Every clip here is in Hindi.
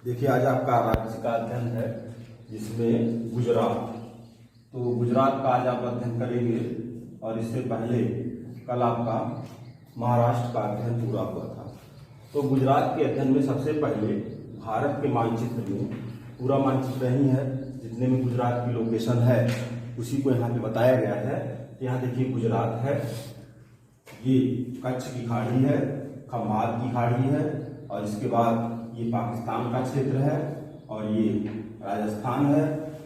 देखिए, आज आपका राज्य का अध्ययन है जिसमें गुजरात। तो गुजरात का आज आप अध्ययन करेंगे और इससे पहले कल आपका महाराष्ट्र का अध्ययन पूरा हुआ था। तो गुजरात के अध्ययन में सबसे पहले भारत के मानचित्र में पूरा मानचित्र नहीं है, जितने में गुजरात की लोकेशन है उसी को यहाँ पे बताया गया है। यहाँ देखिए गुजरात है, ये कच्छ की खाड़ी है, खंभात की खाड़ी है और इसके बाद ये पाकिस्तान का क्षेत्र है और ये राजस्थान है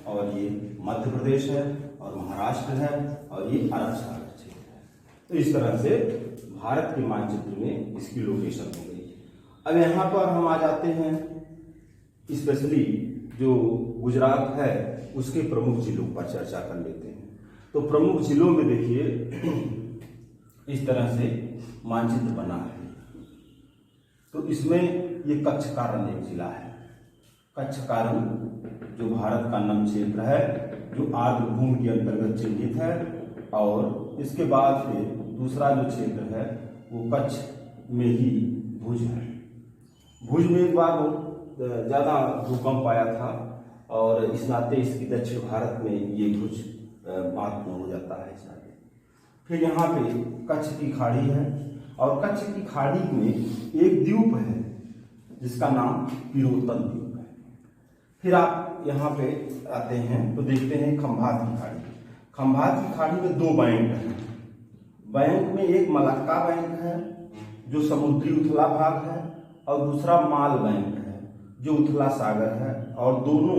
और ये मध्य प्रदेश है और महाराष्ट्र है और ये अरब सागर क्षेत्र है। तो इस तरह से भारत के मानचित्र में इसकी लोकेशन हो गई। अब यहाँ पर हम आ जाते हैं स्पेशली जो गुजरात है उसके प्रमुख जिलों पर चर्चा कर लेते हैं। तो प्रमुख जिलों में देखिए इस तरह से मानचित्र बना है। तो इसमें ये कच्छ कारण एक जिला है। कच्छ कारण जो भारत का नम क्षेत्र है, जो आर्द्र भूमि के अंतर्गत चिन्हित है, और इसके बाद फिर दूसरा जो क्षेत्र है वो कच्छ में ही भुज है। भुज में एक बार ज़्यादा भूकंप आया था और इस नाते इसकी दक्षिण भारत में ये भुज महत्वपूर्ण हो जाता है। फिर यहाँ पे कच्छ की खाड़ी है और कच्छ की खाड़ी में एक द्वीप है जिसका नाम पिरोतन द्वीप है। फिर आप यहाँ पे आते हैं तो देखते हैं खंभात की खाड़ी। खंभात की खाड़ी में दो बैंक हैं। बैंक में एक मलक्का बैंक है जो समुद्री उथला भाग है और दूसरा माल बैंक है जो उथला सागर है, और दोनों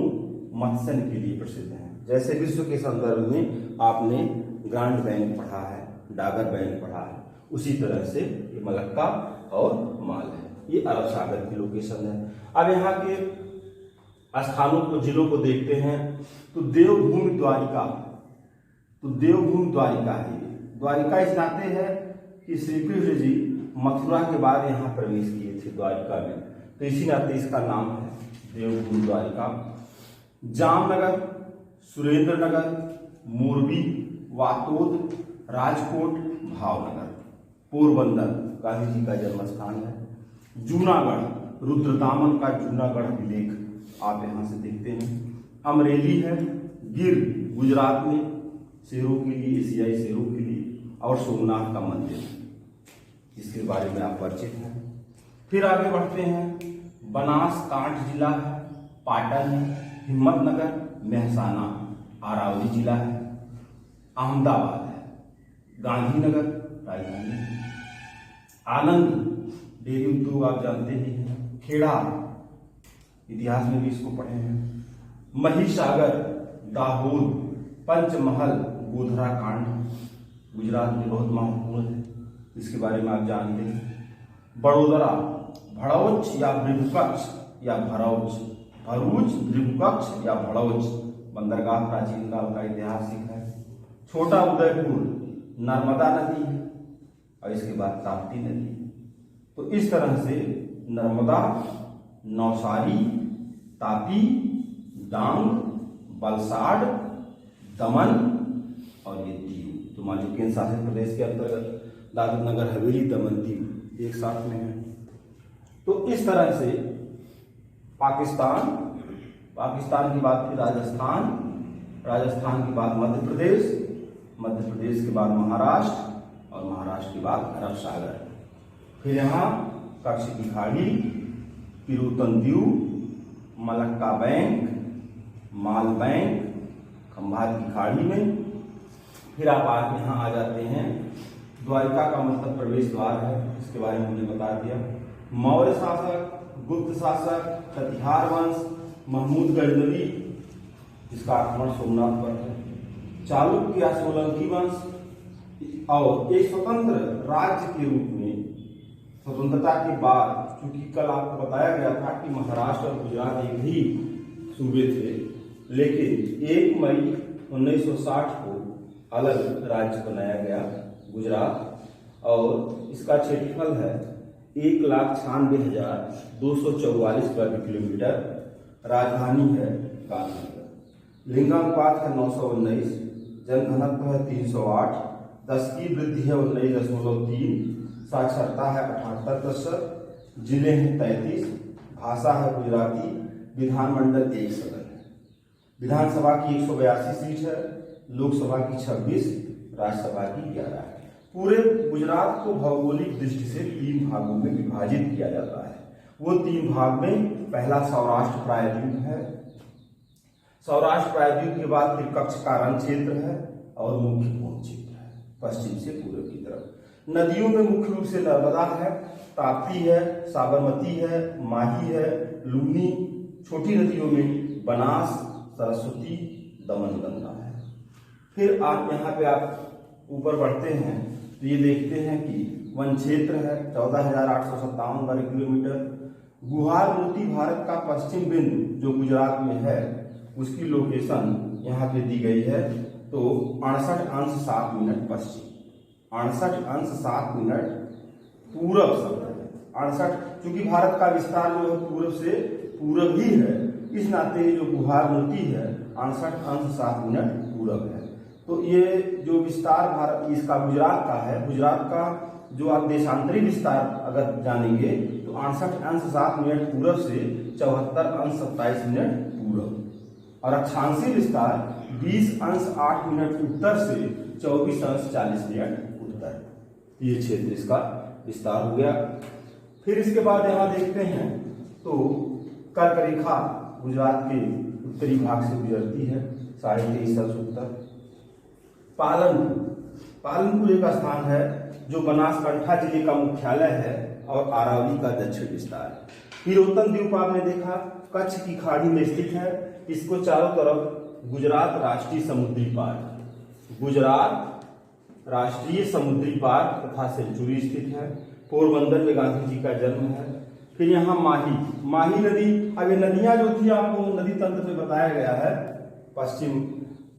मत्स्य के लिए प्रसिद्ध हैं। जैसे विश्व के संदर्भ में आपने ग्रांड बैंक पढ़ा है, डागर बैंक पढ़ा है, उसी तरह से ये मलक्का और माल है। ये अरब सागर की लोकेशन है। अब यहाँ के स्थानों को, जिलों को देखते हैं तो देवभूमि द्वारिका। तो देवभूमि द्वारिका है। द्वारिका इस नाते है कि श्री कृष्ण जी मथुरा के बाद यहाँ प्रवेश किए थे द्वारिका में, तो इसी नाते इसका नाम है देवभूमि द्वारिका। जामनगर, सुरेंद्रनगर, मोरबी, वातोद, राजकोट, भावनगर, पोरबंदर गांधी जी का जन्म स्थान है। जूनागढ़, रुद्रदामन का जूनागढ़ अभिलेख आप यहाँ से देखते हैं। अमरेली है, गिर गुजरात में शेरों के लिए, एशियाई शेरों के लिए, और सोमनाथ का मंदिर जिसके बारे में आप परिचित हैं। फिर आगे बढ़ते हैं, बनासकांठ जिला है, पाटन है, हिम्मतनगर, मेहसाना अरावली जिला है, अहमदाबाद है, गांधीनगर राजधानी, आनंद डेयरी उद्योग आप जानते ही हैं, खेड़ा इतिहास में भी इसको पढ़े हैं, महिसागर, दाहोद, पंचमहल, गोधरा कांड गुजरात में बहुत महत्वपूर्ण है, इसके बारे में आप जानते हैं। बड़ोदरा, भड़ौच या भृगुकक्ष या भरौच, भरूच, भृगुकक्ष या भड़ौच बंदरगाह प्राचीन काल का ऐतिहासिक है। छोटा उदयपुर नर्मदा नदी है और इसके बाद ताप्ती नदी। तो इस तरह से नर्मदा, नौसारी, तापी, डांग, वलसाड, दमन और ये दीव, तो मालूम केंद्र शासित प्रदेश के अंतर्गत दादर नगर हवेली, दमन, दीव एक साथ में है। तो इस तरह से पाकिस्तान की बात फिर राजस्थान, राजस्थान के बाद मध्य प्रदेश, मध्य प्रदेश के बाद महाराष्ट्र और महाराष्ट्र के बाद अरब सागर। फिर यहाँ कच्छ की खाड़ी, पिरोतन द्वीप, मलक्का बैंक, माल बैंक, खंभात की खाड़ी में। फिर आप यहाँ आ जाते हैं, द्वारिका का मतलब प्रवेश द्वार है, इसके बारे में मुझे बता दिया। मौर्य शासक, गुप्त शासक, कटिहार वंश, महमूद गजनवी, इसका आक्रमण सोमनाथ पर है, चालुक्य या सोलंकी वंश, और एक स्वतंत्र राज्य के रूप में स्वतंत्रता के बाद, क्योंकि कल आपको बताया गया था कि महाराष्ट्र और गुजरात एक ही सूबे थे, लेकिन 1 मई 1960 को अलग राज्य बनाया गया गुजरात, और इसका क्षेत्रफल है 1,96,244 वर्ग किलोमीटर। राजधानी है गांधीनगर। लिंगानुपात है 919, जनघनत्व है 308, 10 की वृद्धि है 19.3, साक्षरता है 78%, जिले हैं 33, भाषा है गुजराती, विधानमंडल 1 सदन है। विधानसभा की 182 सीट है, लोकसभा की 26, राज्यसभा की 11 है। पूरे गुजरात को भौगोलिक दृष्टि से 3 भागों में विभाजित किया जाता है। वो 3 भाग में पहला सौराष्ट्र प्रायद्वीप है, सौराष्ट्र प्रायद्वीप के बाद फिर कच्छ का रण क्षेत्र है और मुख्य पूर्ण क्षेत्र है, पश्चिम से पूर्व की तरफ। नदियों में मुख्य रूप से नर्मदा है, ताप्ती है, साबरमती है, माही है, लूनी। छोटी नदियों में बनास, सरस्वती, दमनगंगा है। फिर आप यहाँ पे आप ऊपर बढ़ते हैं तो ये देखते हैं कि वन क्षेत्र है 14,857 वर्ग किलोमीटर। गुहार मोती भारत का पश्चिम बिंदु जो गुजरात में है उसकी लोकेशन यहाँ पे दी गई है। तो 68°7' पश्चिम, 68°7' पूरब शब्द है। 68, चूंकि भारत का विस्तार जो है पूर्व से पूरब ही है, इस नाते जो गुहार मोती है 68°7' पूरब है। तो ये जो विस्तार भारत इसका गुजरात का है, गुजरात का जो आप देशांतरी विस्तार अगर जानेंगे तो 68°7' पूरब से 74°27' पूरब, और अक्षांशीय विस्तार 20°8' उत्तर से 24°40' उत्तर। ये क्षेत्र इसका विस्तार हो गया। फिर इसके बाद यहाँ देखते हैं तो कर्क रेखा गुजरात के उत्तरी भाग से गुजरती है 23.5 उत्तर। पालनपुर एक स्थान है जो बनासकांठा जिले का मुख्यालय है और अरावली का दक्षिण विस्तार है। हिरोतन द्वीप आपने देखा कच्छ की खाड़ी में स्थित है। इसको चारों तरफ गुजरात राष्ट्रीय समुद्री पार्क, गुजरात राष्ट्रीय समुद्री पार्क तथा सेंचुरी स्थित है। पोरबंदर में गांधी जी का जन्म है। फिर यहाँ माही नदी। अब ये नदियां जो थी आपको नदी तंत्र में बताया गया है, पश्चिम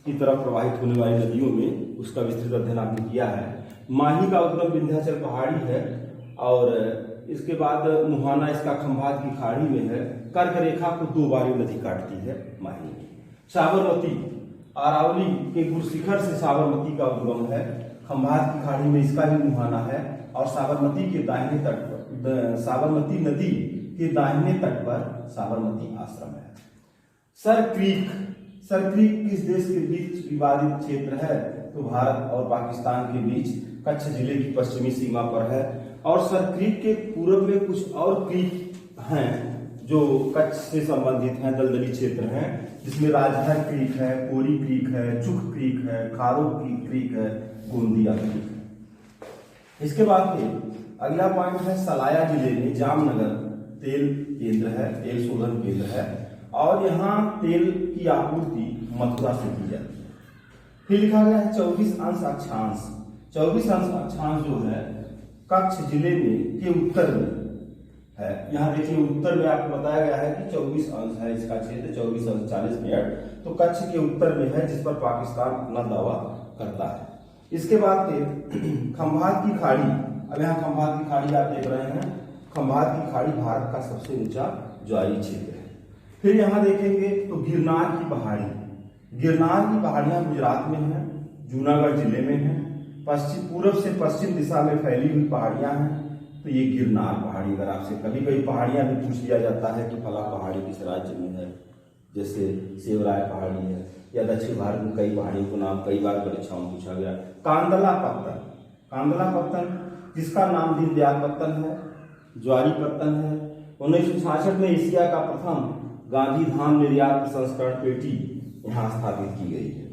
की तरफ प्रवाहित होने वाली नदियों में उसका विस्तृत अध्ययन आपने किया है। माही का उद्गम विंध्याचल पहाड़ी है और इसके बाद मुहाना इसका खंभात की खाड़ी में है। कर्क रेखा को 2 बार ये नदी काटती है माही। साबरमती अरावली के गुरशिखर से साबरमती का उद्गम है। खंभात की खाड़ी में इसका भी मुहाना है और साबरमती के दाहिने तट पर, साबरमती नदी के दाहिने तट पर साबरमती आश्रम है। सर क्रीक किस देश के बीच विवादित क्षेत्र है? तो भारत और पाकिस्तान के बीच कच्छ जिले की पश्चिमी सीमा पर है। और सर क्रीक के पूर्व में कुछ और क्रीक हैं जो कच्छ से संबंधित हैं, दलदली क्षेत्र हैं, जिसमें राजहर क्रीक है, कोरी क्रीक है, चुख क्रीक है, खारो क्रीक है, गोंदिया क्रीक है। इसके बाद फिर अगला पॉइंट है सलाया जिले में जामनगर तेल केंद्र है, तेल शोधन केंद्र है और यहाँ तेल की आपूर्ति मथुरा से की जाती है। फिर लिखा गया है 24° अक्षांश। 24° अक्षांश जो है कच्छ जिले में के उत्तर में है। यहाँ देखिए उत्तर में आपको बताया गया है कि 24° है इसका क्षेत्र, 24°40'। तो कच्छ के उत्तर में है जिस पर पाकिस्तान अपना दावा करता है। इसके बाद फिर खंभात की खाड़ी। अब यहाँ खंभात की खाड़ी आप देख रहे हैं। खंभात की खाड़ी भारत का सबसे ऊंचा ज्वारीय क्षेत्र है। फिर यहाँ देखेंगे तो गिरनार की पहाड़ी। गिरनार की पहाड़ियां गुजरात में हैं, जूनागढ़ जिले में हैं। पश्चिम पूर्व से पश्चिम दिशा में फैली हुई पहाड़ियां हैं। तो ये गिरनार पहाड़ी, अगर आपसे कभी कभी पहाड़ियां भी पूछ लिया जाता है कि फला पहाड़ी किस राज्य में है, जैसे सेवराय पहाड़ी है या दक्षिण भारत में कई पहाड़ियों को नाम कई बार परीक्षाओं में पूछा गया। कांदला पत्तन जिसका नाम दीनदयाल पत्तन है, ज्वारी पत्तन है। 1966 में एशिया का प्रथम गांधी धाम निर्यात प्रसंस्करण पेटी यहाँ स्थापित की गई है।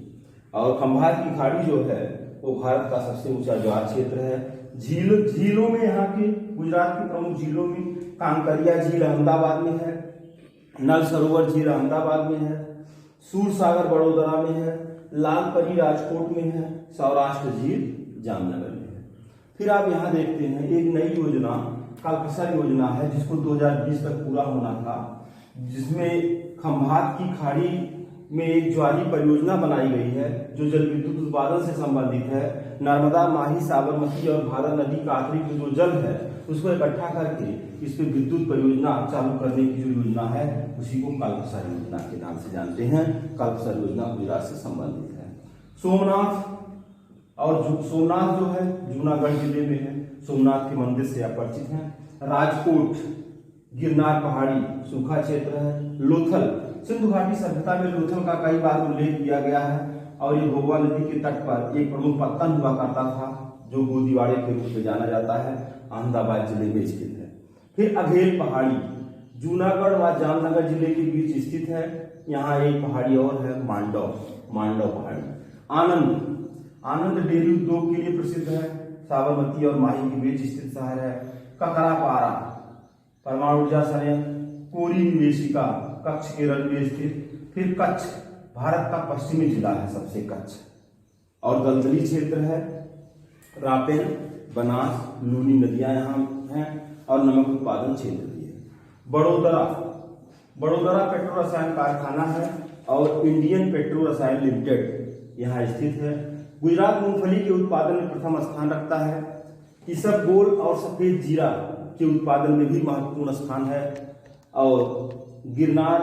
और खंभात की खाड़ी जो है वो भारत का सबसे ऊंचा ज्वार क्षेत्र है। झीलों में यहाँ के गुजरात की प्रमुख झीलों में कांकरिया झील अहमदाबाद में है, नल सरोवर झील अहमदाबाद में है, सूरसागर बड़ोदरा में है, लालपरी राजकोट में है, सौराष्ट्र झील जामनगर में है। फिर आप यहाँ देखते हैं एक नई योजना कल्पसर योजना है जिसको 2020 तक पूरा होना था, जिसमें खंभात की खाड़ी में एक ज्वारी परियोजना बनाई गई है जो जल विद्युत उत्पादन से संबंधित है। नर्मदा, माही, साबरमती और भारत नदी का अतिरिक्त जो जल है उसको इकट्ठा करके इस पर विद्युत परियोजना चालू करने की जो योजना है उसी को कल्पसर योजना के नाम से जानते हैं। कल्पसर योजना गुजरात से संबंधित है। सोमनाथ जो है जूनागढ़ जिले में है। सोमनाथ के मंदिर से आप परिचित हैं। गिरनार पहाड़ी सूखा क्षेत्र है। लोथल, सिंधु घाटी सभ्यता में लोथल का कई बार उल्लेख किया गया है और ये भोगवा नदी के तट पर एक प्रमुख पत्तन हुआ करता था जो गोदीवाड़े के रूप में जाना जाता है, अहमदाबाद जिले में स्थित है। फिर अघेल पहाड़ी जूनागढ़ व जामनगर जिले के बीच स्थित है। यहाँ एक पहाड़ी और है मांडव पहाड़ी। आनंद डेयरी उद्योग के लिए प्रसिद्ध है, साबरमती और माही के बीच स्थित शहर है। ककरापारा परमाणु ऊर्जा संयंत्र, कोरी निवेशिका कच्छ केरल में स्थित। फिर कच्छ भारत का पश्चिमी जिला है सबसे कच्छ, और दलदली क्षेत्र है। रापेन, बनास, लूनी नदियां यहाँ हैं और नमक उत्पादन क्षेत्र भी है। बड़ोदरा पेट्रो रसायन कारखाना है और इंडियन पेट्रो रसायन लिमिटेड यहाँ स्थित है। गुजरात मूंगफली के उत्पादन में प्रथम स्थान रखता है। इसबगोल और सफेद जीरा के उत्पादन में भी महत्वपूर्ण स्थान है। और गिरनार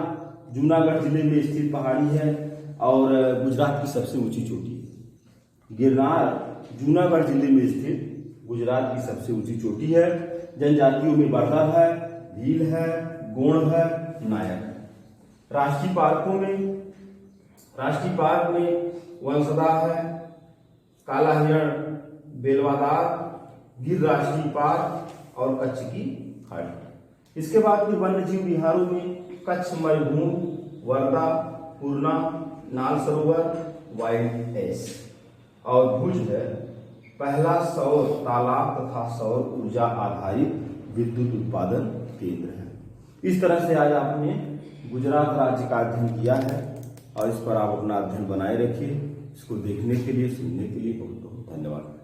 जूनागढ़ जिले में स्थित पहाड़ी है और गुजरात की सबसे ऊंची चोटी है। गिरनार जूनागढ़ जिले में स्थित गुजरात की सबसे ऊंची चोटी है। जनजातियों में बर्दर है, भील है, गोंड है, नायक है। राष्ट्रीय पार्क में वंशदा है, काला हिरण, बेलवादार, गिर राष्ट्रीय पार्क और कच्छ की खाड़ी। इसके बाद फिर वन्य जीव विहारों में कच्छ मरुभूमि, वर्धा, पूर्णा, नाल सरोवर, वाइल्ड एस और भुज है पहला सौर तालाब तथा सौर ऊर्जा आधारित विद्युत उत्पादन केंद्र है। इस तरह से आज आपने गुजरात राज्य का अध्ययन किया है और इस पर आप अपना अध्ययन बनाए रखिए। इसको देखने के लिए, सुनने के लिए बहुत बहुत धन्यवाद।